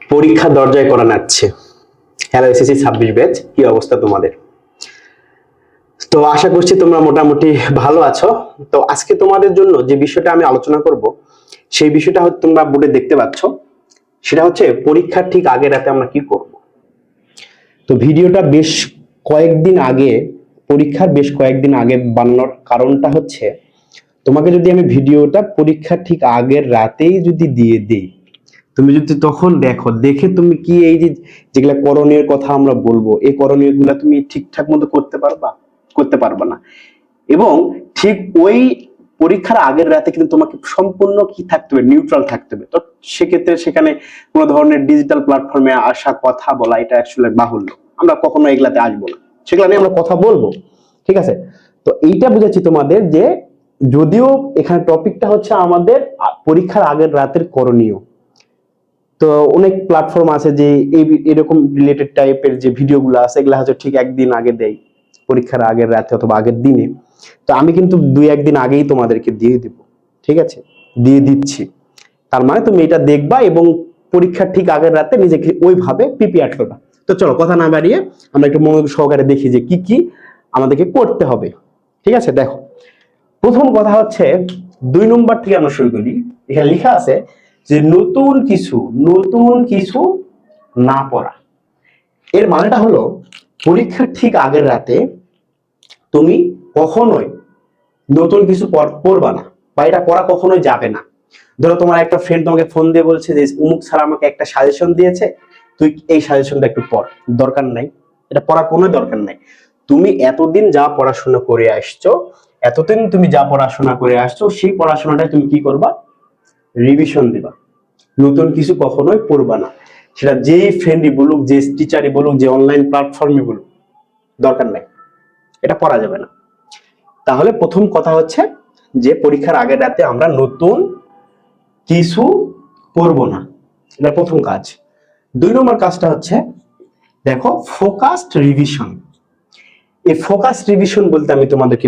পরীক্ষা দরজায় করা নাড়ছে। হ্যালো এসএসসি 26 ব্যাচ, কি অবস্থা তোমাদের? তো আশা করছি তোমরা মোটামুটি ভালো আছো। তো আজকে তোমাদের জন্য যে বিষয়টা আমি আলোচনা করব, সেই বিষয়টা হচ্ছে তোমরা বোর্ডে দেখতে পাচ্ছ, সেটা হচ্ছে পরীক্ষার ঠিক আগে রাতে আমরা কি করব। তো ভিডিওটা বেশ কয়েকদিন আগে, পরীক্ষার বেশ কয়েকদিন আগে বানানোর কারণটা হচ্ছে, তোমাকে যদি আমি ভিডিওটা পরীক্ষার ঠিক আগের রাতেই যদি দিয়ে দিই, তুমি যদি তখন দেখে তুমি কি এই যে যেগুলা করণীয় কথা আমরা বলবো, এই করণীয় গুলা তুমি ঠিকঠাক মতো করতে পারবা না। এবং ঠিক ওই পরীক্ষার আগের রাতে কিন্তু তোমাকে সম্পূর্ণ কি থাকতে হবে, নিউট্রাল থাকতে হবে। তো সেক্ষেত্রে সেখানে কোনো ধরনের ডিজিটাল প্ল্যাটফর্মে আসা কথা বলা, এটা আসলে বাহুল্য। আমরা কখনো এগুলাতে আসবো না, সেগুলা নিয়ে আমরা কথা বলবো, ঠিক আছে? তো এইটা বুঝাচ্ছি তোমাদের যে, যদিও এখানে টপিকটা হচ্ছে আমাদের পরীক্ষার আগের রাতের করণীয়, তো অনেক প্ল্যাটফর্ম আছে যে এই এরকম রিলেটেড টাইপের যে ভিডিওগুলো আছে, এগুলা হচ্ছে ঠিক একদিন আগে দেয়, পরীক্ষার আগের রাতে অথবা আগের দিনে। তো আমি কিন্তু 2-1 দিন আগেই তোমাদেরকে দিয়ে দিব, ঠিক আছে? দিয়ে দিচ্ছি। তার মানে তুমি এটা দেখবা এবং পরীক্ষার ঠিক আগের রাতে নিজেকে ওইভাবে প্রিপেয়ার করবা। তো চলো কথা না বাড়িয়ে আমরা একটু মনোযোগ সহকারে দেখি যে কি কি আমাদেরকে করতে হবে। ঠিক আছে, দেখো, প্রথম কথা হচ্ছে 2 নম্বর থেকে আমরা শুরু করি। এখানে লেখা আছে যে নতুন কিছু না পড়া। এর মানেটা হলো, পরীক্ষার ঠিক আগের রাতে তুমি কখনোই নতুন কিছু পড়বা না, বা এটা পড়া কখনোই যাবে না। ধরো তোমার একটা ফ্রেন্ড তোমাকে ফোন দিয়ে বলছে যে অমুক স্যার আমাকে একটা সাজেশন দিয়েছে, তুই এই সাজেশনটা একটু পড়। দরকার নাই, এটা পড়ার কোনো দরকার নাই। তুমি এতদিন যা পড়াশোনা করে আসছো, সেই পড়াশোনাটাই তুমি কি করবা? রিভিশন দিবা। নতুন কিছু কখনোই পড়বা না। সেটা যেই ফ্রেন্ডই বলুক, যে টিচারই বলুক, যে অনলাইন প্ল্যাটফর্মে বলুক, দরকার নাই, এটা পড়া যাবে না। তাহলে প্রথম কথা হচ্ছে যে পরীক্ষার আগের রাতে আমরা নতুন কিছু পড়বো না, এটা প্রথম কাজ। 2 নম্বর কাজটা হচ্ছে, দেখো, ফোকাসড রিভিশন। এই ফোকাস রিভিশন বলতে আমি তোমাদেরকে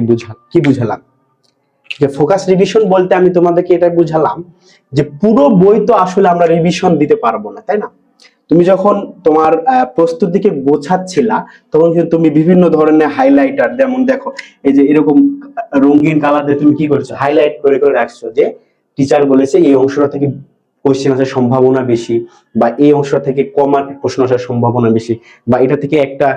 কি বুঝালাম? যে ফোকাস রিভিশন বলতে আমি তোমাদেরকে এটা বুঝালাম যে পুরো বই তো আসলে আমরা রিভিশন দিতে পারবো না, তাই না? তুমি যখন তোমার প্রস্তুতিকে গোছাচ্ছিলা, তখন কিন্তু তুমি বিভিন্ন ধরনের হাইলাইটার, যেমন দেখো এই যে এরকম রঙিন কালার দিয়ে তুমি কি করছো, হাইলাইট করে করে রাখছো যে টিচার বলেছে এই অংশটা থেকে কোশ্চেন আসার সম্ভাবনা বেশি, বা এই অংশটা থেকে কমার প্রশ্ন আসার সম্ভাবনা বেশি, বা এটা থেকে একটা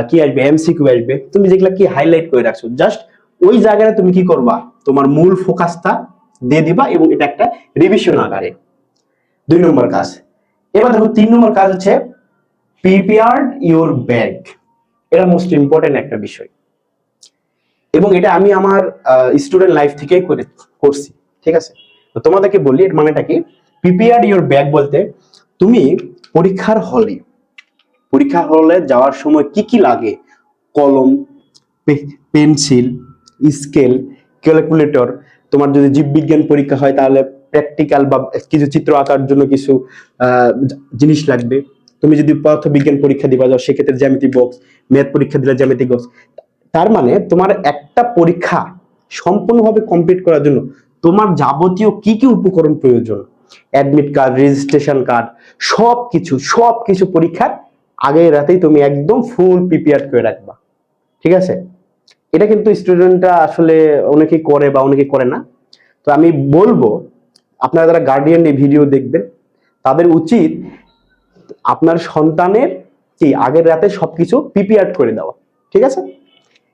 কি আসবে, এমসিকিউ আসবে। তুমি যেগুলা কি হাইলাইট করে রাখছো, জাস্ট ওই জায়গায় তুমি কি করবা, তোমার মূল ফোকাসটা দিয়ে দিবা, এবং এটা একটা রিভিশন আকারে। 2 নম্বর কাজ। এবার দেখো 3 নম্বর কাজ হচ্ছে প্রিপেয়ার্ড ইওর ব্যাগ। এটা মোস্ট ইম্পর্টেন্ট একটা বিষয়, এবং এটা আমি আমার স্টুডেন্ট লাইফ থেকেই করছি, ঠিক আছে? তো তোমাদেরকে বলি এর মানেটা কি। প্রিপেয়ার্ড ইওর ব্যাগ বলতে, তুমি পরীক্ষা হলে যাওয়ার সময় কি কি লাগে, কলম, পেন্সিল, স্কেল, ক্যালকুলেটর। তোমার যদি জীববিজ্ঞান পরীক্ষা হয় তাহলে প্র্যাকটিক্যাল বা কিছু চিত্র আঁকার জন্য কিছু জিনিস লাগবে। তুমি যদি পদার্থবিজ্ঞান পরীক্ষা দিবা যাও, সেক্ষেত্রে জ্যামিতি বক্স, ম্যাথ পরীক্ষা দিলে জ্যামিতি বক্স। তার মানে তোমার একটা পরীক্ষা সম্পূর্ণভাবে কমপ্লিট করার জন্য তোমার যাবতীয় কি কি উপকরণ প্রয়োজন, অ্যাডমিট কার্ড, রেজিস্ট্রেশন কার্ড, সবকিছু পরীক্ষার আগের রাতেই তুমি একদম ফুল প্রিপেয়ার করে রাখবা, ঠিক আছে? এটা কিন্তু স্টুডেন্টরা আসলে অনেকেই করে বা অনেকেই করে না। তো আমি বলবো, আপনারা যারা গার্ডিয়ান এই ভিডিও দেখবেন, তাদের উচিত আপনার সন্তানের কি আগের রাতে সবকিছু প্রিপেয়ার করে দেওয়া, ঠিক আছে?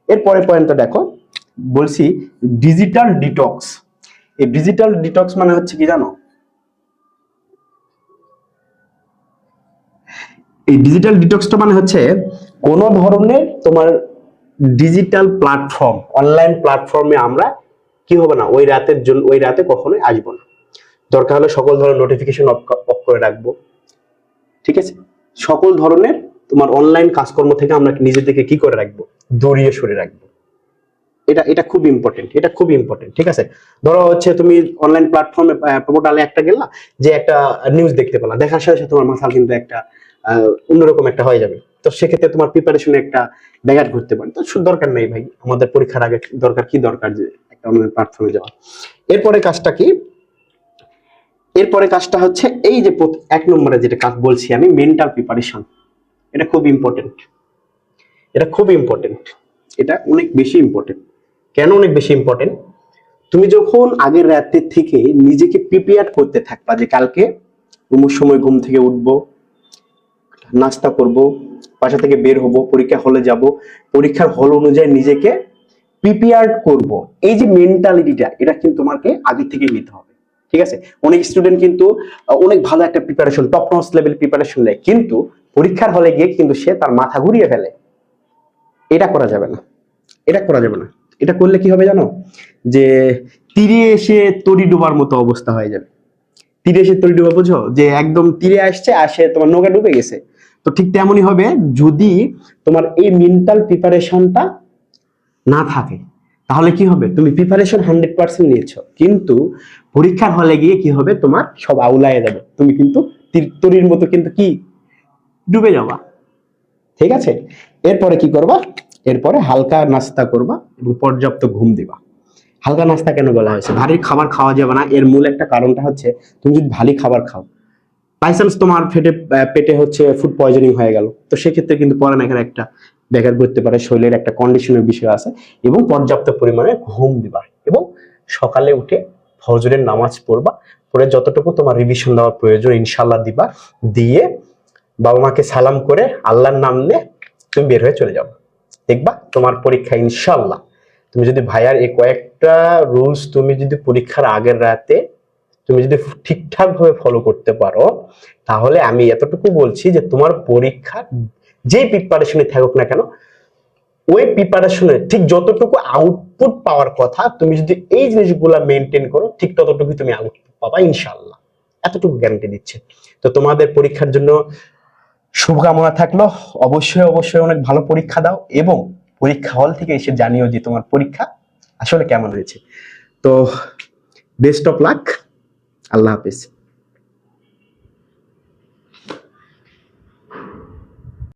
এরপরে পয়েন্টটা দেখো, বলছি ডিজিটাল ডিটক্স। এই ডিজিটাল ডিটক্স মানে হচ্ছে কি জানো? এই ডিজিটাল ডিটক্সটা মানে হচ্ছে কোন ধরনের তোমার ডিজিটাল প্ল্যাটফর্ম, অনলাইন প্ল্যাটফর্মে আমরা কি হবে না, ওই রাতে কখনোই আসবো না। দরকার হলে সকল ধরনের নোটিফিকেশন অফ করে রাখবো, ঠিক আছে? সকল ধরনের তোমার অনলাইন কাজকর্ম থেকে আমরা নিজেদেরকে কি করে রাখবো, দূরিয়ে সরে রাখবো। এটা খুব ইম্পর্টেন্ট, ঠিক আছে? ধরো হচ্ছে তুমি অনলাইন প্ল্যাটফর্মে পোর্টালে একটা গেলা, যে একটা নিউজ দেখতে পেলা, দেখার সাথে সাথে তোমার মাথা কিন্তু একটা অন্যরকম একটা হয়ে যাবে। তো সেক্ষেত্রে তোমার প্রিপারেশনে একটা ব্যাঘাত ঘটতে পারে। তো দরকার নেই ভাই, আমাদের পরীক্ষার আগে দরকার যে একটা অনলাইন প্ল্যাটফর্মে যাওয়া। এরপরে কাজটা কি, এরপরে কাজটা হচ্ছে এই যে এক নম্বরে যেটা কাজ বলছি আমি, মেন্টাল প্রিপারেশন। এটা খুব ইম্পর্টেন্ট, এটা খুব ইম্পর্টেন্ট, এটা অনেক বেশি ইম্পর্টেন্ট। কেন অনেক বেশি ইম্পর্টেন্ট? তুমি যখন আগের রাতের থেকে নিজেকে প্রিপেয়ার করতে থাকবা যে কালকে অমুক সময় ঘুম থেকে উঠবো, নাস্তা করব, বাসা থেকে বের হব, পরীক্ষা হলে যাব, পরীক্ষার হল অনুযায়ী নিজেকে প্রিপেয়ার করব, এই যে মেন্টালিটিটা, এটা কিন্তু তোমাকে আগে থেকে নিতে হবে। ঠিক আছে? অনেক স্টুডেন্ট কিন্তু অনেক ভালো একটা preparation, top notch level preparation নেয়, কিন্তু পরীক্ষার হলে গিয়ে কিন্তু সে তার মাথা ঘুরিয়ে ফেলে। এটা করা যাবে না, এটা করা যাবে না। এটা করলে কি হবে জানো? যে তীরে এসে তরি ডোবার মতো অবস্থা হয়ে যাবে। তীরে এসে তরি ডোবা, বুঝো? যে একদম তীরে আসে তোমার নৌকা ডুবে গেছে। তো ঠিক তেমনই হবে যদি তোমার এই মেন্টাল প্রিপারেশনটা না থাকে। তাহলে কি হবে? তুমি প্রিপারেশন 100% নিয়েছো, কিন্তু পরীক্ষার হলে গিয়ে কি হবে? তোমার সব আউলায় যাবে, তুমি কিন্তু তরির মতো কিন্তু কি ডুবে যাবা। ঠিক আছে? এরপরে কি করবা? এরপরে হালকা নাস্তা করবা এবং পর্যাপ্ত ঘুম দিবা। হালকা নাস্তা কেন বলা হয়েছে? ভারী খাবার খাওয়া যাবে না, এর মূল একটা কারণটা হচ্ছে তুমি যদি ভারী খাবার খাও, বাই চান্স তোমার পেটে হচ্ছে ফুড পয়জনিং হয়ে গেল, তো সেক্ষেত্রে কিন্তু পড়ালেখার একটা ব্যাঘাত ঘটতে পারে, শরীরের একটা কন্ডিশনের বিষয় আছে। এবং পর্যাপ্ত পরিমাণে ঘুম দিবা এবং সকালে উঠে ফজরের নামাজ পড়বা, পরে যতটুকু তোমার রিভিশন দেওয়ার প্রয়োজন ইনশাল্লাহ দিবা, দিয়ে বাবা মাকে সালাম করে আল্লাহর নাম নিয়ে তুমি বের হয়ে চলে যাবে। দেখবা তোমার পরীক্ষা ইনশাল্লাহ, তুমি যদি ভাইয়ার এই কয়েকটা রুলস তুমি যদি পরীক্ষার আগের রাতে তুমি যদি ঠিকঠাক ভাবে ফলো করতে পারো, তাহলে আমি এতটুকু বলছি যে তোমার পরীক্ষা যে প্রিপারেশনে থাকুক না কেন, ওই প্রিপারেশনে ঠিক যতটুকু আউটপুট পাওয়ার কথা, তুমি যদি এই জিনিসগুলা মেনটেন করো, ঠিক ততটুকু তুমি আউটপুট পাবা ইনশাআল্লাহ। এতটুকু গ্যারান্টি দিচ্ছে। তো তোমাদের পরীক্ষার জন্য শুভকামনা থাকলো। অবশ্যই অবশ্যই অনেক ভালো পরীক্ষা দাও এবং পরীক্ষা হল থেকে এসে জানিও যে তোমার পরীক্ষা আসলে কেমন হয়েছে। তো best of luck, Allah Hafiz.